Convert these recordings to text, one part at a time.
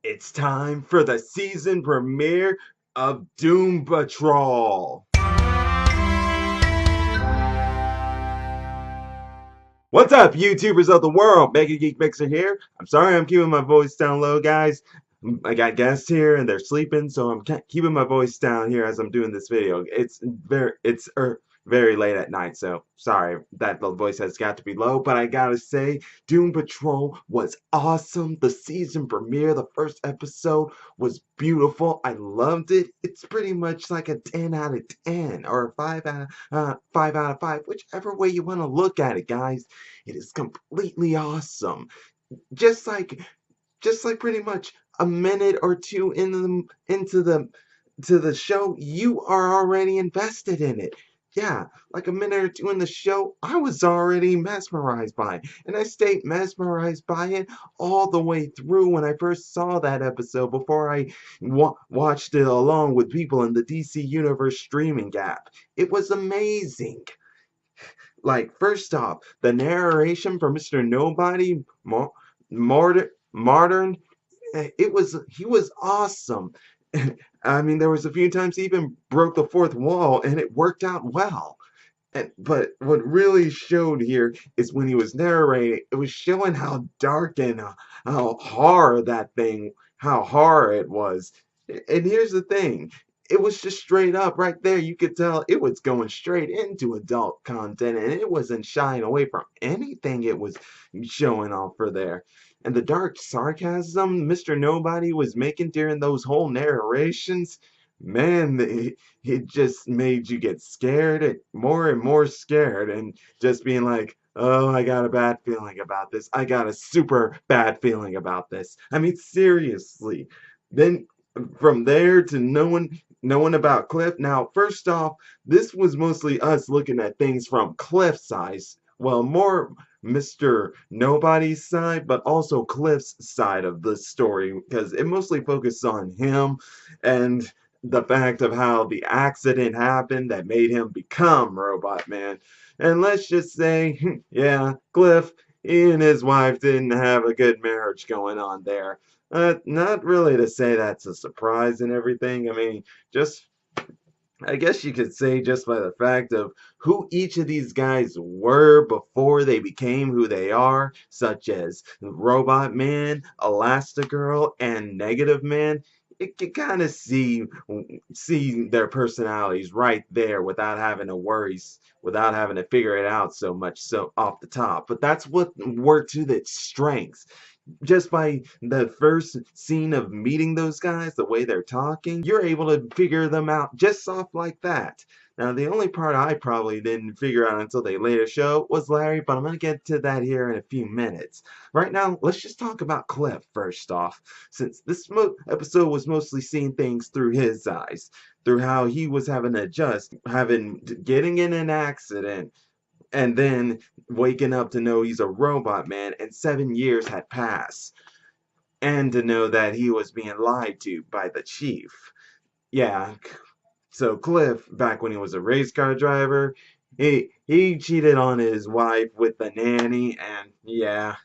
It's time for the season premiere of Doom Patrol. What's up, YouTubers of the world? MegaGeek Mixer here. I'm sorry I'm keeping my voice down low, guys. I got guests here and they're sleeping, so I'm keeping my voice down here as I'm doing this video. It's very late at night, so sorry that the voice has got to be low. But I gotta say, Doom Patrol was awesome. The season premiere, the first episode was beautiful. I loved it. It's pretty much like a 10 out of 10 or a 5 out of 5, whichever way you want to look at it, guys. It is completely awesome. Just like pretty much a minute or two into the show, you are already invested in it. Yeah, like a minute or two in the show, I was already mesmerized by it. And I stayed mesmerized by it all the way through when I first saw that episode before I watched it along with people in the DC Universe streaming app. It was amazing. Like, first off, the narration from Mr. Nobody, Modern, he was awesome. I mean, there was a few times he even broke the fourth wall, and it worked out well. But what really showed here is when he was narrating, it was showing how dark and how horror it was. And here's the thing. It was just straight up right there. You could tell it was going straight into adult content and it wasn't shying away from anything it was showing off for there. And the dark sarcasm Mr. Nobody was making during those whole narrations, man, it just made you get scared and more scared and just being like, oh, I got a bad feeling about this. I got a super bad feeling about this. I mean, seriously. Then from there to knowing about Cliff. Now, first off, this was mostly us looking at things from Cliff's eyes. Well, more Mr. Nobody's side, but also Cliff's side of the story, because it mostly focused on him and the fact of how the accident happened that made him become Robot Man. And let's just say, yeah, Cliff, he and his wife didn't have a good marriage going on there. Not really to say that's a surprise and everything. I mean, just I guess you could say just by the fact of who each of these guys were before they became who they are, such as Robot Man, Elastigirl, and Negative Man. It can kind of see their personalities right there without having to worry, without having to figure it out so much so off the top. But that's what worked to its strengths just by the first scene of meeting those guys, the way they're talking, you're able to figure them out just off like that. Now, the only part I probably didn't figure out until they later show was Larry, but I'm going to get to that here in a few minutes. Right now, let's just talk about Cliff first off, since this episode was mostly seeing things through his eyes, through how he was having to adjust, getting in an accident, and then waking up to know he's a robot man and 7 years had passed and to know that he was being lied to by the chief. Yeah, so Cliff, back when he was a race car driver, he cheated on his wife with the nanny, and yeah,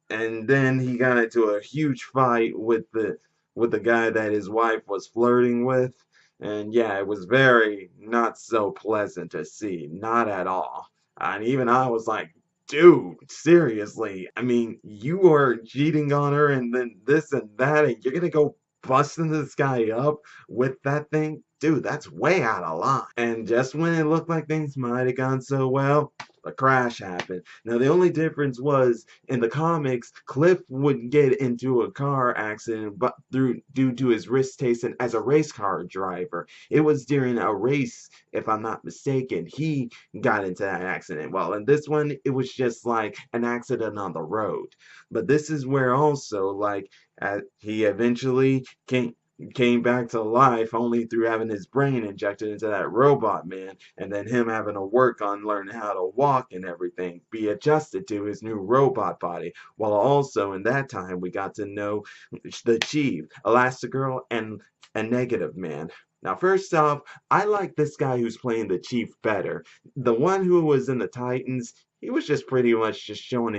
and then he got into a huge fight with the guy that his wife was flirting with, and yeah, it was very not so pleasant to see, not at all. And even I was like, dude, seriously, I mean, you are cheating on her and then this and that, and you're gonna go busting this guy up with that thing? Dude, that's way out of line. And just when it looked like things might have gone so well, a crash happened. Now, the only difference was in the comics, Cliff would get into a car accident but due to his risk taken as a race car driver. It was during a race, if I'm not mistaken, he got into that accident. Well, in this one, it was just like an accident on the road. But this is where also, like, he eventually came back to life only through having his brain injected into that robot man, and then him having to work on learning how to walk and everything, be adjusted to his new robot body. While also in that time, we got to know the Chief, Elastigirl, and a Negative Man. Now, first off, I like this guy who's playing the Chief better. The one who was in the Titans, he was just pretty much just showing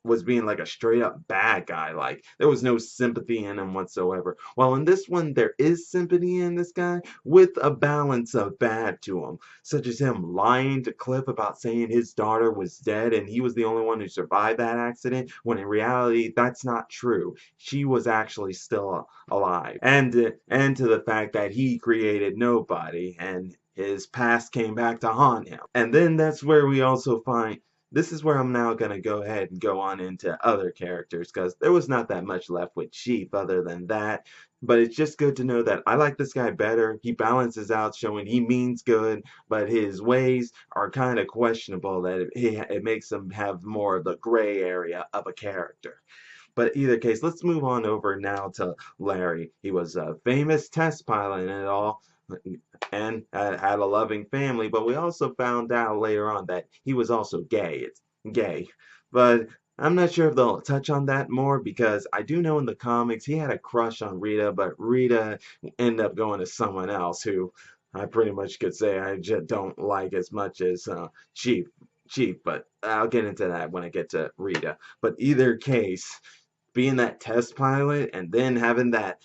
was being like a straight up bad guy. Like there was no sympathy in him whatsoever. While in this one there is sympathy in this guy with a balance of bad to him, such as him lying to Cliff about saying his daughter was dead and he was the only one who survived that accident, when in reality that's not true. She was actually still alive. And to the fact that he created nobody and his past came back to haunt him. And then that's where we also find, this is where I'm now going to go ahead and go on into other characters, because there was not that much left with Chief other than that. But it's just good to know that I like this guy better. He balances out, showing he means good, but his ways are kind of questionable, that it makes him have more of the gray area of a character. But either case, let's move on over now to Larry. He was a famous test pilot and it all, and had a loving family, but we also found out later on that he was also gay. It's gay. But I'm not sure if they'll touch on that more, because I do know in the comics he had a crush on Rita, but Rita ended up going to someone else who I pretty much could say I just don't like as much as Chief, but I'll get into that when I get to Rita. But either case, being that test pilot and then having that,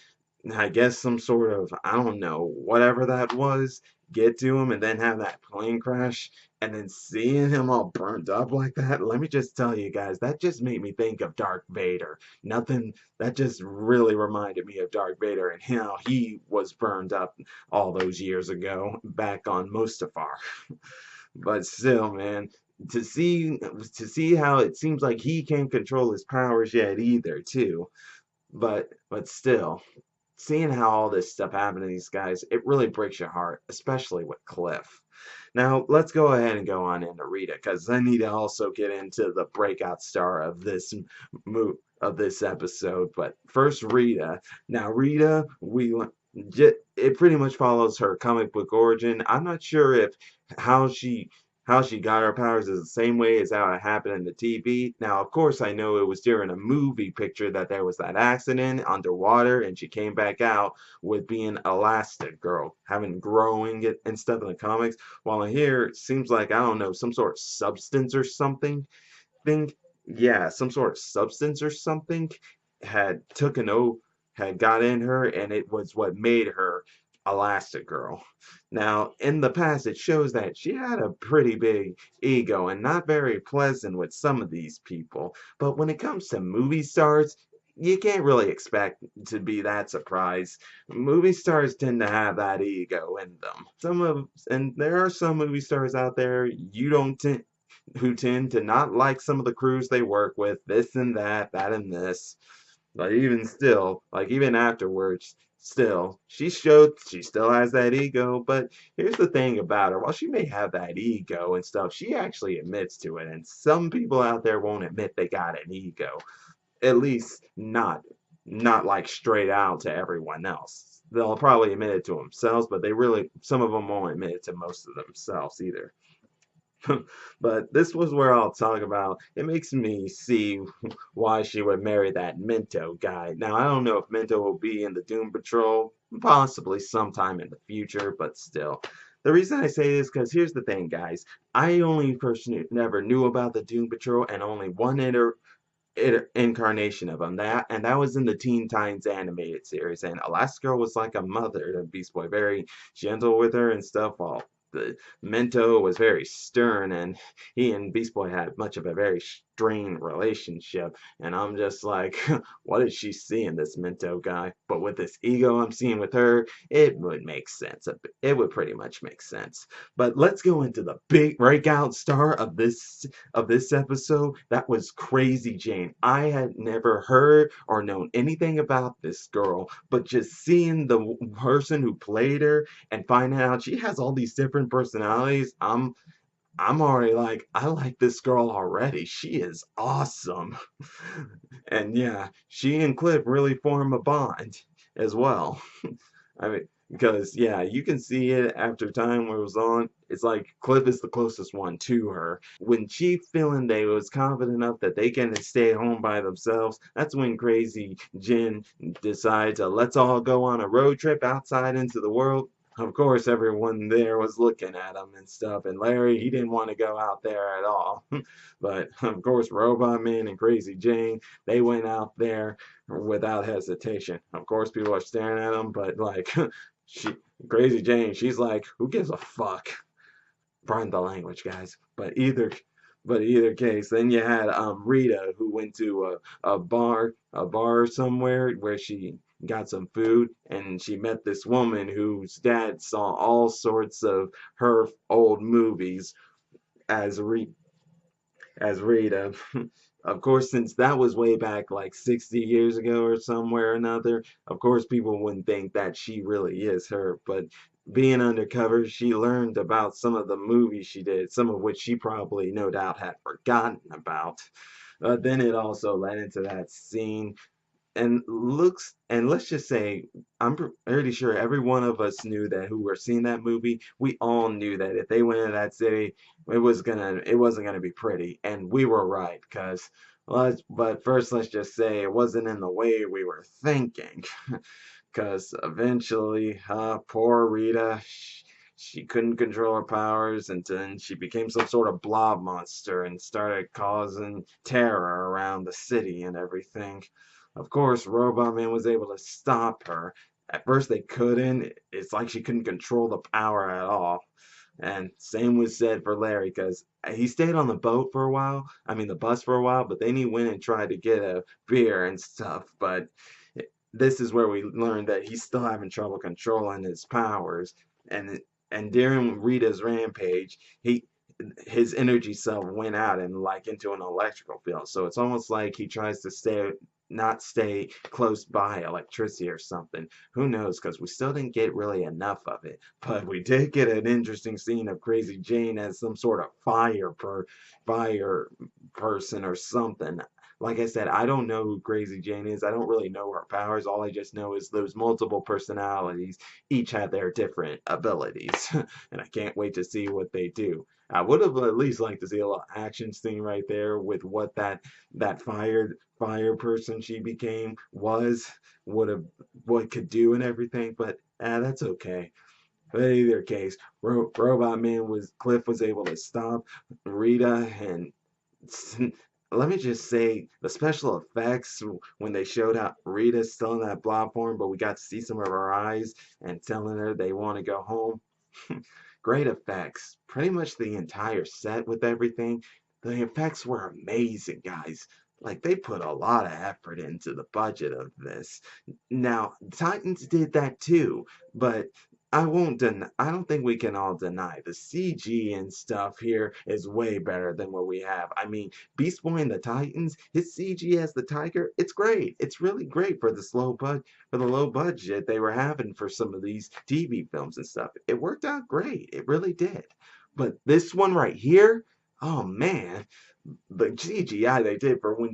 I guess, some sort of, I don't know, whatever that was, get to him and then have that plane crash and then seeing him all burned up like that, let me just tell you guys, that just made me think of Darth Vader. Nothing, that just really reminded me of Darth Vader and how he was burned up all those years ago back on Mustafar. But still, man, to see how it seems like he can't control his powers yet either, too. But still, seeing how all this stuff happened to these guys, it really breaks your heart, especially with Cliff. Now, let's go ahead and go on into Rita, because I need to also get into the breakout star of this of this episode. But first, Rita. Now, Rita, it pretty much follows her comic book origin. I'm not sure if how she how she got her powers is the same way as how it happened in the TV. Now, of course, I know it was during a movie picture that there was that accident underwater, and she came back out with being Elastic Girl, having growing it and stuff in the comics. While in here, it seems like, I don't know, some sort of substance or something thing, yeah, some sort of substance or something had taken over, had got in her, and it was what made her Elastic Girl. Now, in the past, it shows that she had a pretty big ego and not very pleasant with some of these people. But when it comes to movie stars, you can't really expect to be that surprised. Movie stars tend to have that ego in them. And there are some movie stars out there you don't tend who tend to not like some of the crews they work with, this and that, that and this. But even still, like even afterwards, still, she showed she still has that ego. But here's the thing about her: while she may have that ego and stuff, she actually admits to it. And some people out there won't admit they got an ego. At least not like straight out to everyone else. They'll probably admit it to themselves, but some of them won't admit it to most of themselves either. But this was where I'll talk about, it makes me see why she would marry that Minto guy. Now, I don't know if Minto will be in the Doom Patrol, possibly sometime in the future, but still. The reason I say this, because here's the thing, guys. I only personally never knew about the Doom Patrol, and only one incarnation of him. That was in the Teen Titans animated series, and Elastigirl was like a mother to Beast Boy, very gentle with her and stuff, while the Mento was very stern, and he and Beast Boy had much of a very strained relationship. And I'm just like, what is she seeing, this Mento guy? But with this ego I'm seeing with her, it would make sense. It would pretty much make sense. But let's go into the big breakout star of this episode. That was Crazy Jane. I had never heard or known anything about this girl, but just seeing the person who played her and finding out she has all these different personalities, I'm already like, I like this girl already. She is awesome. And yeah, she and Cliff really form a bond as well. I mean, because yeah, you can see it after time where it was on. It's like Cliff is the closest one to her. When Chief feeling they was confident enough that they can stay home by themselves, that's when Crazy Jen decides to let's all go on a road trip outside into the world. of course, everyone there was looking at him and stuff, and Larry, he didn't want to go out there at all. But of course, Robotman and Crazy Jane, they went out there without hesitation. Of course, people are staring at him, but like, she, Crazy Jane, she's like, who gives a fuck? Pardon the language, guys. But either case, then you had Rita, who went to a bar somewhere where she got some food, and she met this woman whose dad saw all sorts of her old movies as Rita. Of course, since that was way back like 60 years ago or somewhere or another, of course, people wouldn't think that she really is her. But being undercover, she learned about some of the movies she did, some of which she probably no doubt had forgotten about. Then it also led into that scene and let's just say I'm pretty sure every one of us knew that who were seeing that movie, we all knew that if they went to that city, it wasn't gonna be pretty, and we were right, but first let's just say it wasn't in the way we were thinking. Because eventually, poor Rita, she couldn't control her powers, and then she became some sort of blob monster and started causing terror around the city and everything. Of course, Robot Man was able to stop her. At first, they couldn't. It's like she couldn't control the power at all. And same was said for Larry, because he stayed on the boat for a while. I mean, the bus for a while, but then he went and tried to get a beer and stuff. But this is where we learned that he's still having trouble controlling his powers. And and during Rita's rampage, his energy self went out and like into an electrical field. So it's almost like he tries to not stay close by electricity or something. Who knows? Because we still didn't get really enough of it. But we did get an interesting scene of Crazy Jane as some sort of fire person or something. Like I said, I don't know who Crazy Jane is. I don't really know her powers. All I just know is those multiple personalities each have their different abilities. And I can't wait to see what they do. I would have at least liked to see a little action scene right there with what that fire person she became would have what could do and everything, but that's okay. But in either case, Robot Man was Cliff was able to stop Rita, and let me just say the special effects when they showed how Rita's still in that blob form, but we got to see some of her eyes and telling her they want to go home. Great effects. Pretty much the entire set with everything. The effects were amazing, guys. Like they put a lot of effort into the budget of this. Now, Titans did that too, but I don't think we can all deny the CG and stuff here is way better than what we have. I mean, Beast Boy and the Titans, his CG as the tiger, it's great. It's really great for the low budget they were having for some of these TV films and stuff. It worked out great. It really did. But this one right here, oh man, the CGI they did for when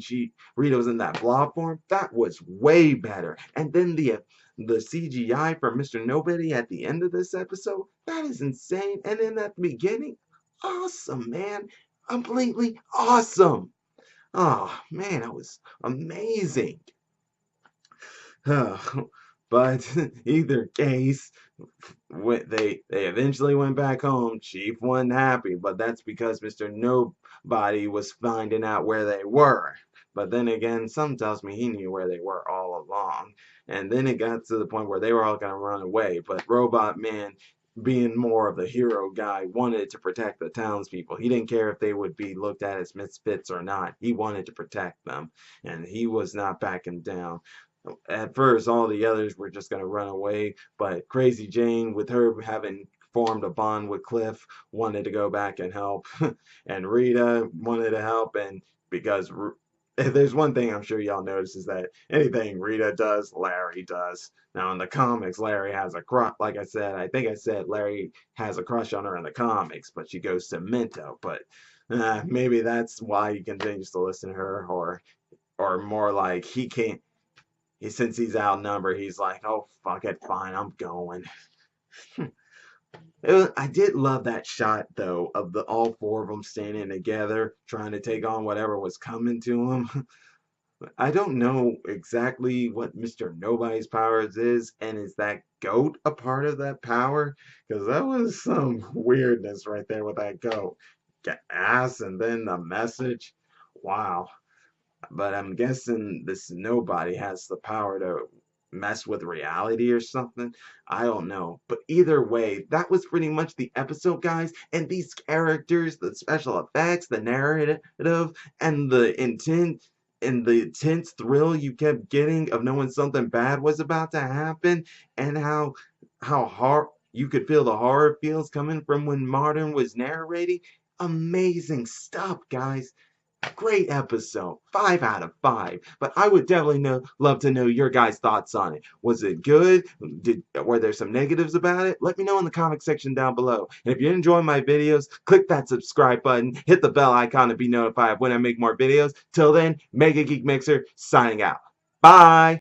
Rita was in that blob form, that was way better. And then the CGI for Mr. Nobody at the end of this episode, that is insane. And then at the beginning, awesome, man. Completely awesome. Oh man, that was amazing. But either case, they eventually went back home. Chief wasn't happy, but that's because Mr. Nobody was finding out where they were. But then again, some tells me he knew where they were all along. And then it got to the point where they were all gonna run away. But Robot Man, being more of the hero guy, wanted to protect the townspeople. He didn't care if they would be looked at as misfits or not. He wanted to protect them, and he was not backing down. At first, all the others were just going to run away, but Crazy Jane, with her having formed a bond with Cliff, wanted to go back and help, and Rita wanted to help, and because if there's one thing I'm sure y'all notice is that anything Rita does, Larry does. Now in the comics, Larry has a crush. Like I said, I think I said Larry has a crush on her in the comics, but she goes to Minto. But maybe that's why he continues to listen to her, or more like he can't since he's outnumbered, he's like, oh, fuck it, fine, I'm going. I did love that shot, though, of the all four of them standing together, trying to take on whatever was coming to them. I don't know exactly what Mr. Nobody's powers is, and is that goat a part of that power? Because that was some weirdness right there with that goat. Get ass and then the message. Wow. But I'm guessing this nobody has the power to mess with reality or something. I don't know. But either way, that was pretty much the episode, guys. And these characters, the special effects, the narrative, and the intense thrill you kept getting of knowing something bad was about to happen, and how hard you could feel the horror feels coming from when Martin was narrating. Amazing stuff, guys. Great episode. 5 out of 5. But I would definitely love to know your guys' thoughts on it. Was it good? Were there some negatives about it? Let me know in the comment section down below. And if you're enjoying my videos, click that subscribe button, hit the bell icon to be notified when I make more videos. Till then, Mega Geek Mixer signing out. Bye!